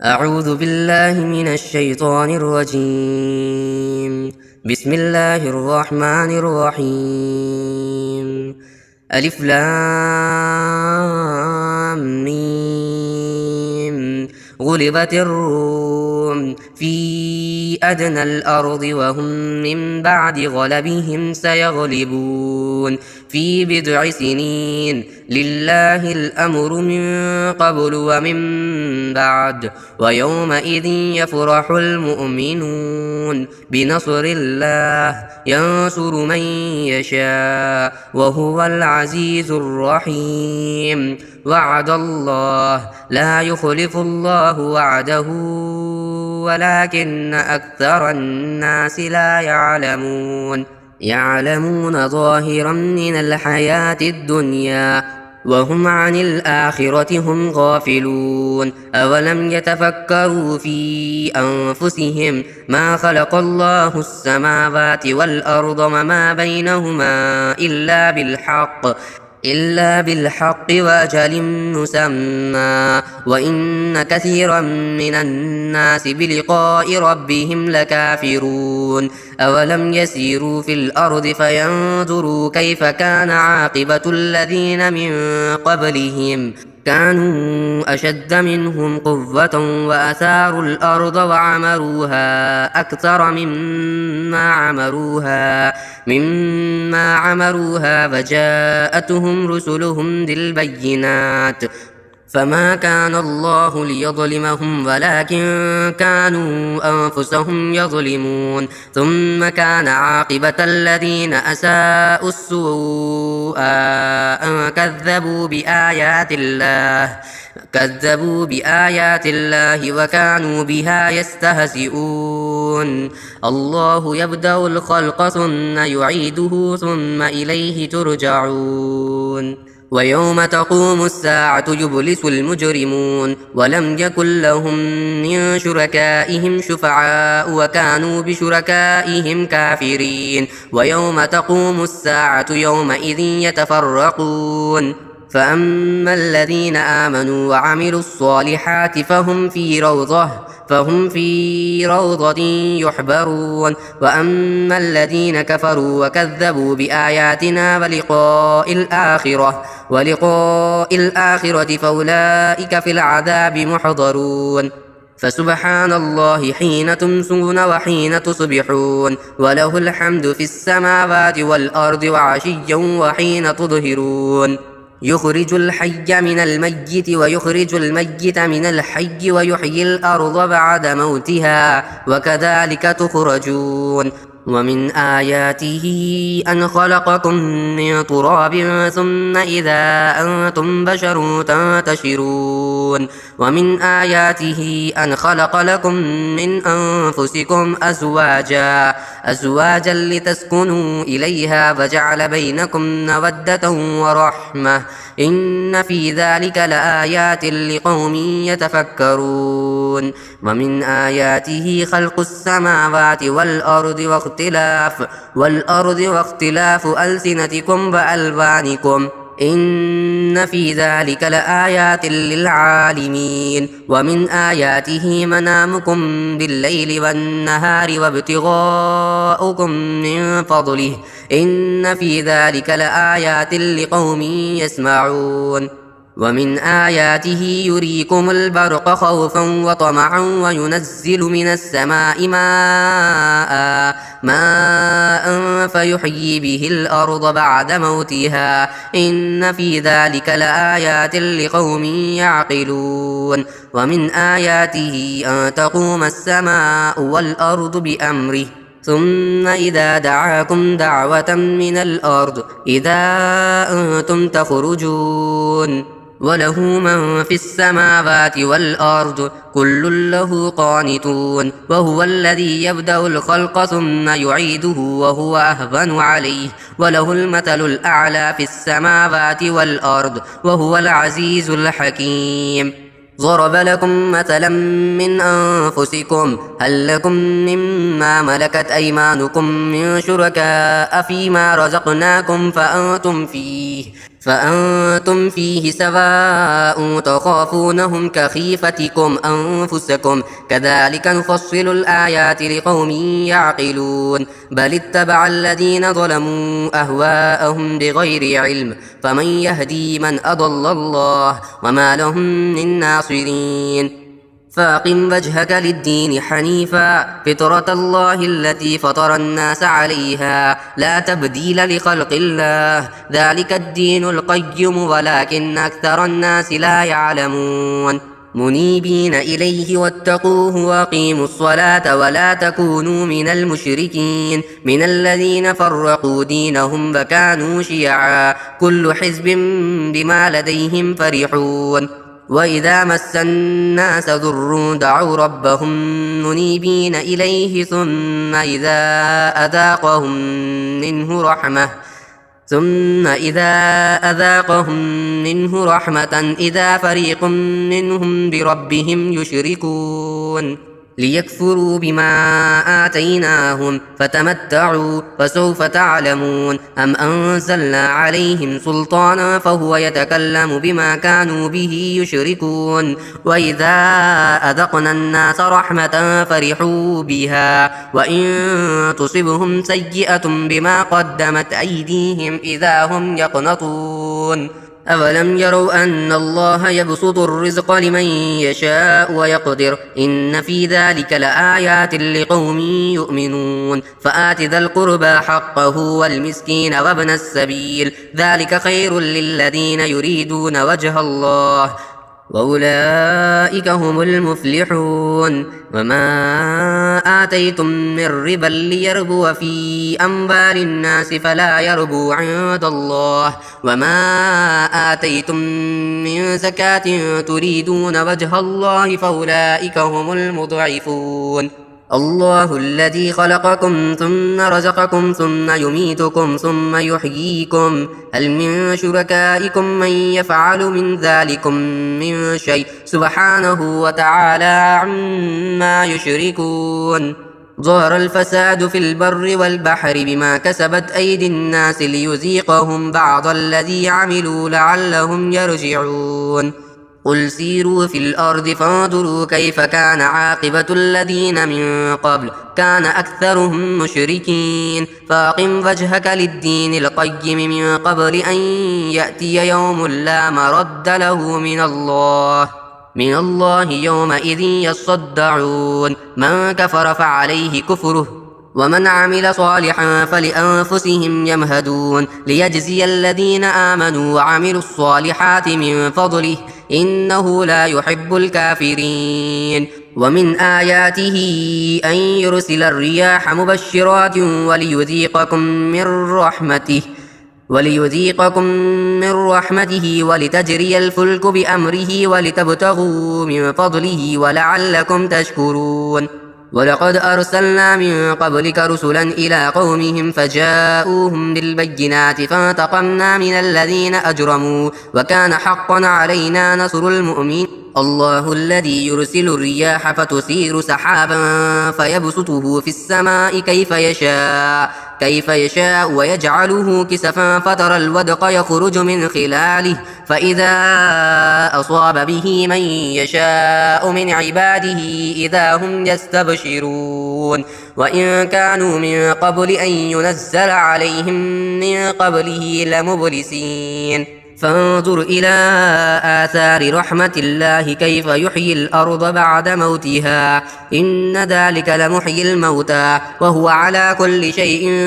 أعوذ بالله من الشيطان الرجيم. بسم الله الرحمن الرحيم. ألف لام ميم. غلبت الروم في أدنى الأرض وهم من بعد غلبهم سيغلبون في بضع سنين. لله الأمر من قبل ومن بعد ويومئذ يفرح المؤمنون بنصر الله ينصر من يشاء وهو العزيز الرحيم. وعد الله لا يخلف الله وعده ولكن أكثر الناس لا يعلمون ظاهرا من الحياة الدنيا وهم عن الآخرة هم غافلون. أولم يتفكروا في أنفسهم ما خلق الله السماوات والأرض وما بينهما إلا بالحق وأجل مسمى وإن كثيرا من الناس بلقاء ربهم لكافرون. أولم يسيروا في الأرض فينظروا كيف كان عاقبة الذين من قبلهم كانوا أشد منهم قوة وأثاروا الأرض وعمروها أكثر مما عمروها فجاءتهم رسلهم بالبينات فما كان الله ليظلمهم ولكن كانوا أنفسهم يظلمون. ثم كان عاقبة الذين أساءوا السوء أن كذبوا بآيات الله وكانوا بها يستهزئون. الله يبدأ الخلق ثم يعيده ثم إليه ترجعون. ويوم تقوم الساعة يبلس المجرمون ولم يكن لهم من شركائهم شفعاء وكانوا بشركائهم كافرين. ويوم تقوم الساعة يومئذ يتفرقون فأما الذين آمنوا وعملوا الصالحات فهم في روضة يحبرون. وأما الذين كفروا وكذبوا بآياتنا ولقاء الآخرة فأولئك في العذاب محضرون. فسبحان الله حين تمسون وحين تصبحون وله الحمد في السماوات والأرض وعشيا وحين تظهرون. يخرج الحي من الميت ويخرج الميت من الحي ويحيي الأرض بعد موتها وكذلك تخرجون. ومن آياته أن خلقكم من تراب ثم إذا أنتم بشر تنتشرون. ومن آياته أن خلق لكم من أنفسكم أزواجا لتسكنوا إليها وجعل بينكم مودة ورحمة إن في ذلك لآيات لقوم يتفكرون. ومن آياته خلق السماوات والأرض واختلاف ألسنتكم وألوانكم إن في ذلك لآيات للعالمين. ومن آياته منامكم بالليل والنهار وابتغاؤكم من فضله إن في ذلك لآيات لقوم يسمعون. ومن آياته يريكم البرق خوفا وطمعا وينزل من السماء ماء فيحيي به الأرض بعد موتها إن في ذلك لآيات لقوم يعقلون. ومن آياته أن تقوم السماء والأرض بأمره ثم إذا دعاكم دعوة من الأرض إذا أنتم تخرجون. وله من في السماوات والأرض كل له قانتون. وهو الذي يبدأ الخلق ثم يعيده وهو أهون عليه وله المثل الأعلى في السماوات والأرض وهو العزيز الحكيم. ضرب لكم مثلا من أنفسكم هل لكم مما ملكت أيمانكم من شركاء فيما رزقناكم فأنتم فيه فأنتم فيه سواء تخافونهم كخيفتكم أنفسكم كذلك نفصل الآيات لقوم يعقلون بل اتبع الذين ظلموا أهواءهم بغير علم فمن يهدي من أضل الله وما لهم من ناصرين فاقم وجهك للدين حنيفا فطرة الله التي فطر الناس عليها لا تبديل لخلق الله ذلك الدين القيم ولكن أكثر الناس لا يعلمون منيبين إليه واتقوه وأقيموا الصلاة ولا تكونوا من المشركين من الذين فرقوا دينهم وكانوا شيعا كل حزب بما لديهم فرحون وإذا مس الناس ضر دعوا ربهم منيبين إليه ثم إذا أذاقهم منه رحمة إذا فريق منهم بربهم يشركون ليكفروا بما آتيناهم فتمتعوا فسوف تعلمون أم أنزلنا عليهم سلطانا فهو يتكلم بما كانوا به يشركون وإذا أذقنا الناس رحمة فرحوا بها وإن تصبهم سيئة بما قدمت أيديهم إذا هم يقنطون أولم يروا أن الله يبسط الرزق لمن يشاء ويقدر إن في ذلك لآيات لقوم يؤمنون فآت ذا القربى حقه والمسكين وابن السبيل ذلك خير للذين يريدون وجه الله وأولئك هم المفلحون وما آتيتم من ربا ليربو في أموال الناس فلا يربو عند الله وما آتيتم من زكاة تريدون وجه الله فأولئك هم المضعفون الله الذي خلقكم ثم رزقكم ثم يميتكم ثم يحييكم هل من شركائكم من يفعل من ذلكم من شيء سبحانه وتعالى عما يشركون ظهر الفساد في البر والبحر بما كسبت أيدي الناس ليذيقهم بعض الذي عملوا لعلهم يرجعون قل سيروا في الأرض فانظروا كيف كان عاقبة الذين من قبل كان أكثرهم مشركين فاقم وجهك للدين القيم من قبل أن يأتي يوم لا مرد له من الله يومئذ يصدعون من كفر فعليه كفره ومن عمل صالحا فلأنفسهم يمهدون ليجزي الذين آمنوا وعملوا الصالحات من فضله إنه لا يحب الكافرين ومن آياته أن يرسل الرياح مبشرات وليذيقكم من رحمته ولتجري الفلك بأمره ولتبتغوا من فضله ولعلكم تشكرون ولقد أرسلنا من قبلك رسلا إلى قومهم فجاءوهم بالبينات فانتقمنا من الذين أجرموا وكان حقا علينا نصر المؤمنين الله الذي يرسل الرياح فتثير سحابا فيبسطه في السماء كيف يشاء ويجعله كسفا فترى الودق يخرج من خلاله فإذا أصاب به من يشاء من عباده إذا هم يستبشرون وإن كانوا من قبل أن ينزل عليهم من قبله لمبلسين فانظر إلى آثار رحمة الله كيف يحيي الأرض بعد موتها إن ذلك لمحيي الموتى وهو على كل شيء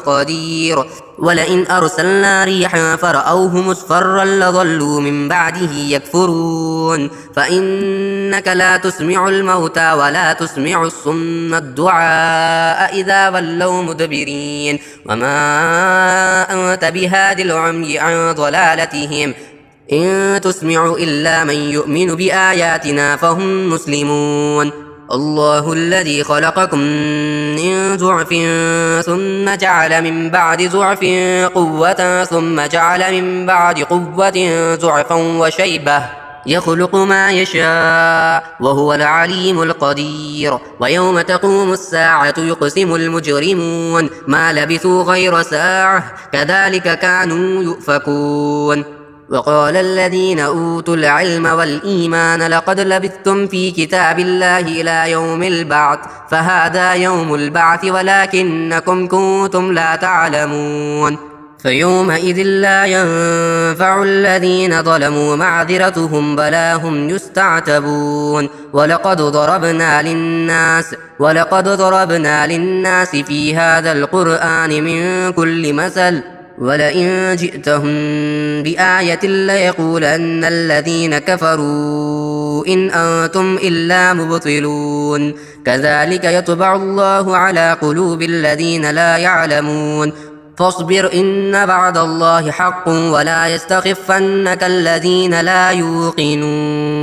قدير ولئن أرسلنا ريحا فرأوه مصفرا لظلوا من بعده يكفرون فإنك لا تسمع الموتى ولا تسمع الصم الدعاء إذا ولوا مدبرين وما أنت بهاد العمي عن ضلالتهم إن تسمع إلا من يؤمن بآياتنا فهم مسلمون الله الذي خلقكم من ضعف ثم جعل من بعد ضعف قوة ثم جعل من بعد قوة ضعفا وشيبة يخلق ما يشاء وهو العليم القدير ويوم تقوم الساعة يقسم المجرمون ما لبثوا غير ساعة كذلك كانوا يؤفكون وقال الذين أوتوا العلم والإيمان لقد لبثتم في كتاب الله إلى يوم البعث فهذا يوم البعث ولكنكم كنتم لا تعلمون فيومئذ لا ينفع الذين ظلموا معذرتهم بلا هم يستعتبون ولقد ضربنا للناس في هذا القرآن من كل مثل ولئن جئتهم بآية ليقولن الذين كفروا إن أنتم إلا مبطلون كذلك يطبع الله على قلوب الذين لا يعلمون فاصبر إن بعد الله حق ولا يستخفنك الذين لا يوقنون